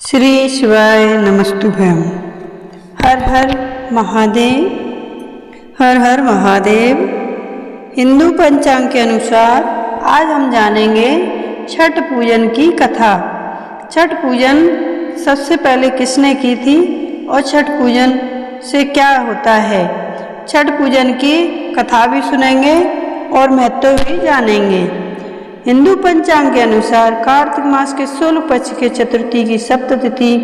श्री शिवाय नमस्तुभ्यम। हर हर महादेव। हर हर महादेव। हिंदू पंचांग के अनुसार आज हम जानेंगे छठ पूजन की कथा। छठ पूजन सबसे पहले किसने की थी और छठ पूजन से क्या होता है, छठ पूजन की कथा भी सुनेंगे और महत्व भी जानेंगे। हिंदू पंचांग के अनुसार कार्तिक मास के शुक्ल पक्ष के चतुर्थी की सप्ततिथि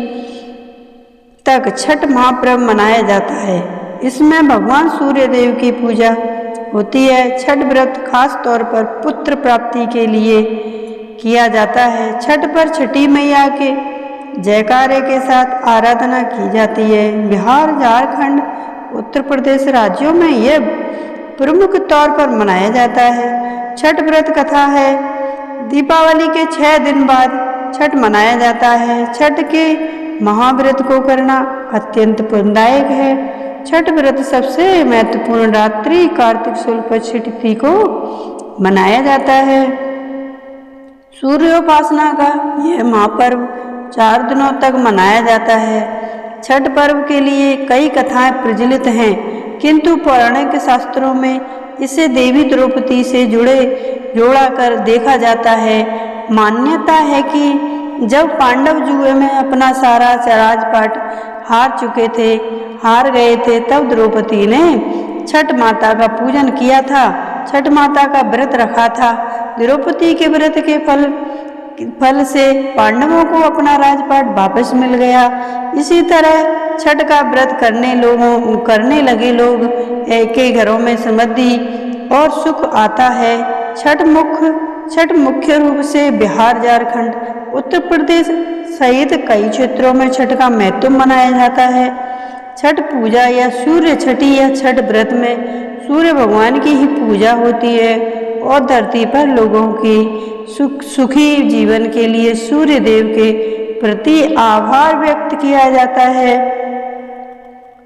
तक छठ महापर्व मनाया जाता है। इसमें भगवान सूर्य देव की पूजा होती है। छठ व्रत खास तौर पर पुत्र प्राप्ति के लिए किया जाता है। छठ पर छठी मैया के जयकारे के साथ आराधना की जाती है। बिहार, झारखंड, उत्तर प्रदेश राज्यों में यह प्रमुख तौर पर मनाया जाता है। छठ व्रत कथा है। दीपावली के 6 दिन बाद छठ मनाया जाता है। छठ के महाव्रत को करना अत्यंत पुण्यदायक है। छठ व्रत सबसे महत्वपूर्ण रात्रि कार्तिक शुक्ल पक्ष तिथि को मनाया जाता है। सूर्योपासना का यह महापर्व 4 दिनों तक मनाया जाता है। छठ पर्व के लिए कई कथाएं प्रचलित हैं, किंतु पौराणिक शास्त्रों में इसे देवी द्रौपदी से जोड़ा कर देखा जाता है। मान्यता है कि जब पांडव जुए में अपना सारा राजपाट हार गए थे, तब द्रौपदी ने छठ माता का पूजन किया था, छठ माता का व्रत रखा था। द्रौपदी के व्रत के फल से पांडवों को अपना राजपाट वापस मिल गया। इसी तरह छठ का व्रत करने लगे लोग के घरों में समृद्धि और सुख आता है। छठ मुख्य रूप से बिहार, झारखंड, उत्तर प्रदेश सहित कई क्षेत्रों में छठ का महत्व मनाया जाता है। छठ पूजा या सूर्य छठी या छठ व्रत में सूर्य भगवान की ही पूजा होती है और धरती पर लोगों की सुखी जीवन के लिए सूर्य देव के प्रति आभार व्यक्त किया जाता है।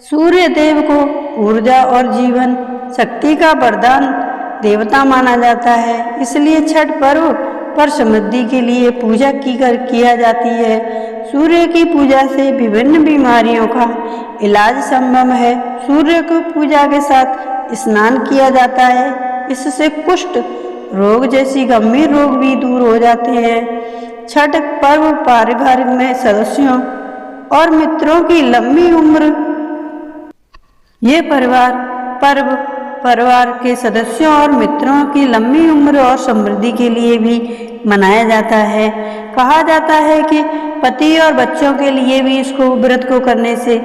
सूर्य देव को ऊर्जा और जीवन शक्ति का वरदान देवता माना जाता है, इसलिए छठ पर्व पर समृद्धि के लिए पूजा किया जाती है। सूर्य की पूजा से विभिन्न बीमारियों का इलाज संभव है। सूर्य को पूजा के साथ स्नान किया जाता है, इससे कुष्ठ रोग जैसी गंभीर रोग भी दूर हो जाते हैं। छठ पर्व परिवार में सदस्यों और मित्रों की लंबी उम्र ये परिवार के सदस्यों और मित्रों की लंबी उम्र और समृद्धि के लिए भी मनाया जाता है। कहा जाता है कि पति और बच्चों के लिए भी इसको व्रत को करने से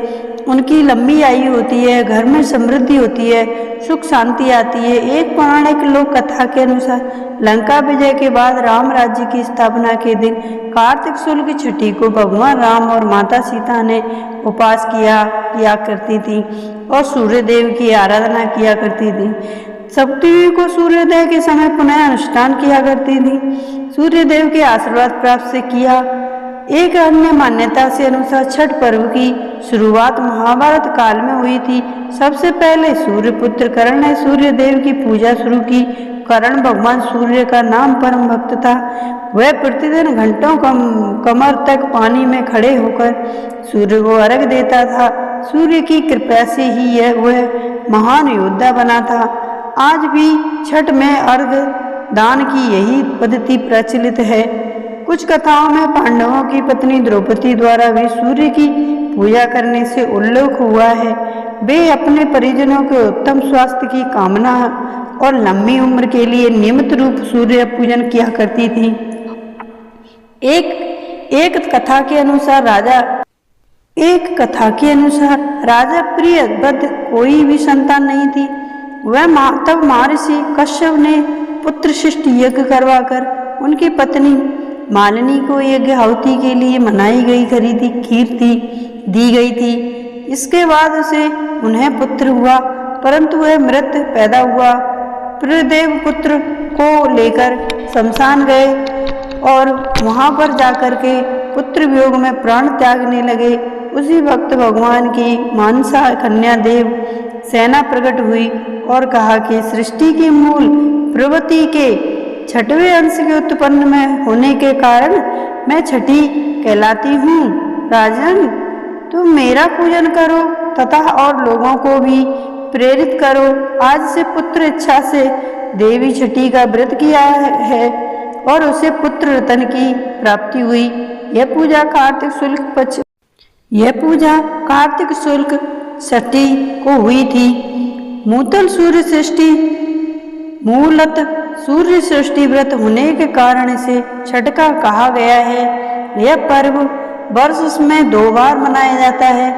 उनकी लंबी आयु होती है, घर में समृद्धि होती है, सुख शांति आती है। एक पौराणिक लोक कथा के अनुसार लंका विजय के बाद राम राज्य की स्थापना के दिन कार्तिक शुक्ल की छठी को भगवान राम और माता सीता ने उपवास किया करती थी और सूर्य देव की आराधना किया करती थी। सप्तमी को सूर्योदय के समय पुनः अनुष्ठान किया करती थी। सूर्य देव के आशीर्वाद प्राप्त से किया। एक अन्य मान्यता से अनुसार छठ पर्व की शुरुआत महाभारत काल में हुई थी। सबसे पहले सूर्यपुत्र कर्ण ने सूर्य देव की पूजा शुरू की। कर्ण भगवान सूर्य का नाम परम भक्त था। वह प्रतिदिन घंटों कमर तक पानी में खड़े होकर सूर्य को अर्घ देता था। सूर्य की कृपा से ही वह महान योद्धा बना था। आज भी छठ में अर्घ दान की यही पद्धति प्रचलित है। कुछ कथाओं में पांडवों की पत्नी द्रौपदी द्वारा भी सूर्य की पूजा करने से उल्लेख हुआ है। वे अपने परिजनों के उत्तम स्वास्थ्य की कामना और लंबी उम्र के लिए नियमित रूप सूर्य पूजन किया करती थी। एक कथा के अनुसार राजा प्रियव्रत कोई भी संतान नहीं थी। तब महर्षि कश्यप ने पुत्र शिष्ट यज्ञ करवाकर उनकी पत्नी मालिनी को यज्ञ आहुति के लिए मनाई गई खीर दी गई थी। इसके बाद उसे उन्हें पुत्र हुआ, परंतु वह मृत पैदा हुआ। प्रियदेव पुत्र को लेकर शमशान गए और वहां पर जाकर के पुत्र वियोग में प्राण त्यागने लगे। उसी वक्त भगवान की मानसा कन्या देव सेना प्रकट हुई और कहा कि सृष्टि की मूल प्रवृत्ति के 6वें अंश के उत्पन्न में होने के कारण मैं छठी कहलाती हूँ। राजन, तुम मेरा पूजन करो तथा और लोगों को भी प्रेरित करो। आज से पुत्र इच्छा से देवी छठी का व्रत किया है और उसे पुत्र रतन की प्राप्ति हुई। यह पूजा कार्तिक शुक्ल षष्ठी को हुई थी। मूलत सूर्य सृष्टि व्रत होने के कारण से छठ का कहा गया है। यह पर्व वर्ष में 2 बार मनाया जाता है,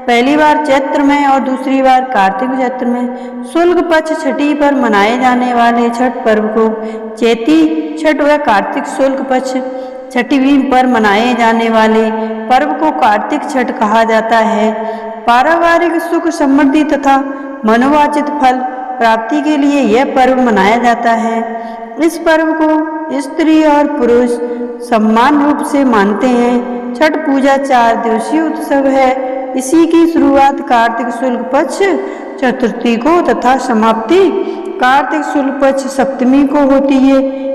पहली बार चैत्र में और दूसरी बार कार्तिक चैत्र में। शुक्ल पक्ष छठी पर मनाए जाने वाले छठ पर्व को चैती छठ व कार्तिक शुक्ल पक्ष छठी पर मनाए जाने वाले पर्व को कार्तिक छठ कहा जाता है। पारिवारिक सुख समृद्धि तथा मनोवांछित फल प्राप्ति के लिए यह पर्व मनाया जाता है। इस पर्व को स्त्री और पुरुष समान रूप से मानते हैं। छठ पूजा 4 दिवसीय उत्सव है। इसी की शुरुआत कार्तिक शुक्ल पक्ष चतुर्थी को तथा समाप्ति कार्तिक शुक्ल पक्ष सप्तमी को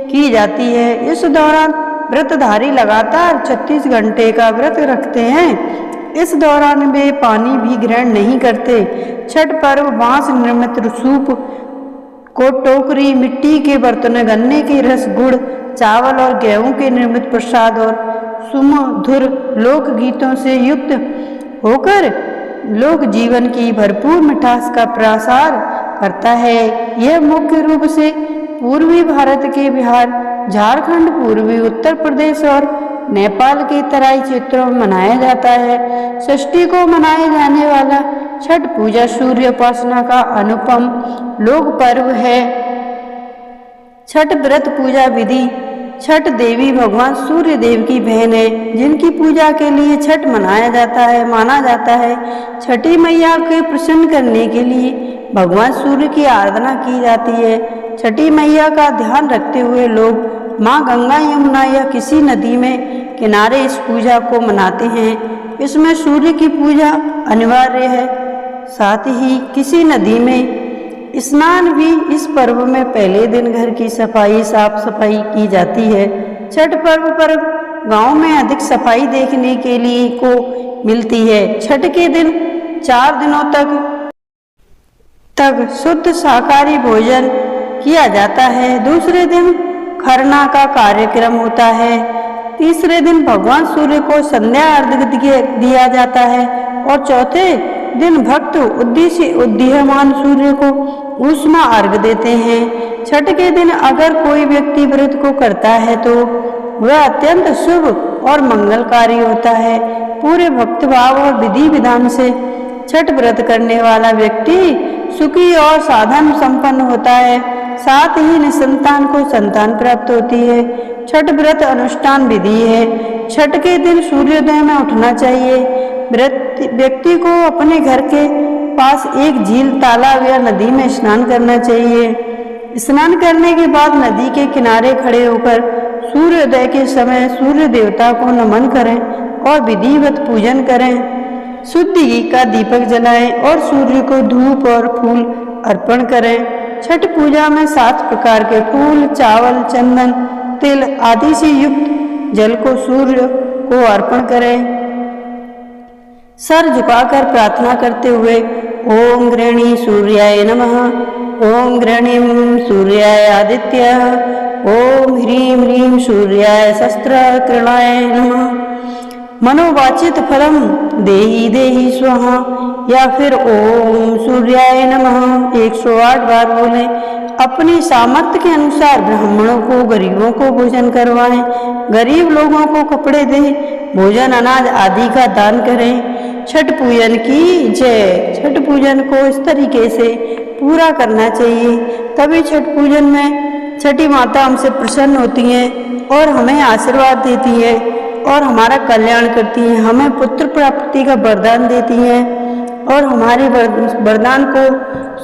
की जाती है। इस दौरान व्रतधारी लगातार 36 घंटे का व्रत रखते हैं। इस दौरान वे पानी भी ग्रहण नहीं करते। छठ पर्व बांस निर्मित सूप को टोकरी, मिट्टी के बर्तन, गन्ने के रस, गुड़, चावल और गेहूं के निर्मित प्रसाद और सुमधुर लोक गीतों से युक्त होकर लोक जीवन की भरपूर मिठास का प्रसार करता है। यह मुख्य रूप से पूर्वी भारत के बिहार, झारखंड, पूर्वी उत्तर प्रदेश और नेपाल के तराई क्षेत्रों में मनाया जाता है। षष्ठी को मनाए जाने वाला छठ पूजा सूर्य उपासना का अनुपम लोक पर्व है। छठ व्रत पूजा विधि। छठ देवी भगवान सूर्य देव की बहन है, जिनकी पूजा के लिए छठ माना जाता है। छठी मैया को प्रसन्न करने के लिए भगवान सूर्य की आराधना की जाती है। छठी मैया का ध्यान रखते हुए लोग माँ गंगा, यमुना या किसी नदी में किनारे इस पूजा को मनाते हैं। इसमें सूर्य की पूजा अनिवार्य है, साथ ही किसी नदी में स्नान भी। इस पर्व में पहले दिन घर की साफ सफाई की जाती है। छठ पर्व पर गांव में अधिक सफाई देखने के लिए को मिलती है। छठ के दिन 4 दिनों तक शुद्ध शाकाहारी भोजन किया जाता है। दूसरे दिन खरना का कार्यक्रम होता है। तीसरे दिन भगवान सूर्य को संध्या अर्घ्य दिया जाता है और चौथे दिन भक्त उदीयमान सूर्य को ऊष्मा अर्घ्य देते हैं। छठ के दिन अगर कोई व्यक्ति व्रत को करता है तो वह अत्यंत शुभ और मंगलकारी होता है। पूरे भक्तिभाव और विधि विधान से छठ व्रत करने वाला व्यक्ति सुखी और साधन संपन्न होता है। साथ ही निसंतान को संतान प्राप्त होती है। छठ व्रत अनुष्ठान विधि है। छठ के दिन सूर्योदय में उठना चाहिए। व्यक्ति को अपने घर के पास एक झील, तालाब या नदी में स्नान करना चाहिए। स्नान करने के बाद नदी के किनारे खड़े होकर सूर्योदय के समय सूर्य देवता को नमन करें और विधिवत पूजन करें। शुद्ध घी का दीपक जलाएं और सूर्य को धूप और फूल अर्पण करें। छठ पूजा में 7 प्रकार के फूल, चावल, चंदन, तिल आदि से युक्त जल को सूर्य को अर्पण करें। सर झुकाकर प्रार्थना करते हुए ओम गृहणी सूर्याय नमः, ओम गृहणीं सूर्याय आदित्य, ओम ह्रीं ह्रीं सूर्याय शस्त्रकृणाय नमः, मनोवांछित फलम देहि देहि स्वाहा, या फिर ओम सूर्याय नमः 108 बार बोलें। अपनी सामर्थ्य के अनुसार ब्राह्मणों को, गरीबों को भोजन करवाएं। गरीब लोगों को कपड़े दें, भोजन, अनाज आदि का दान करें। छठ पूजन की जय। छठ पूजन को इस तरीके से पूरा करना चाहिए, तभी छठ पूजन में छठी माता हमसे प्रसन्न होती हैं और हमें आशीर्वाद देती है और हमारा कल्याण करती हैं। हमें पुत्र प्राप्ति का वरदान देती हैं और हमारे वरदान को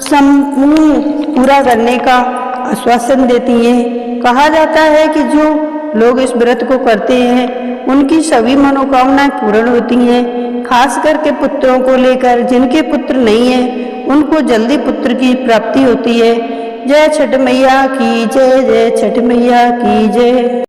संपूर्ण पूरा करने का आश्वासन देती हैं। कहा जाता है कि जो लोग इस व्रत को करते हैं उनकी सभी मनोकामनाएं पूर्ण होती हैं, खास करके पुत्रों को लेकर। जिनके पुत्र नहीं है उनको जल्दी पुत्र की प्राप्ति होती है। जय छठ मैया की जय, जय छठ मैया की जय।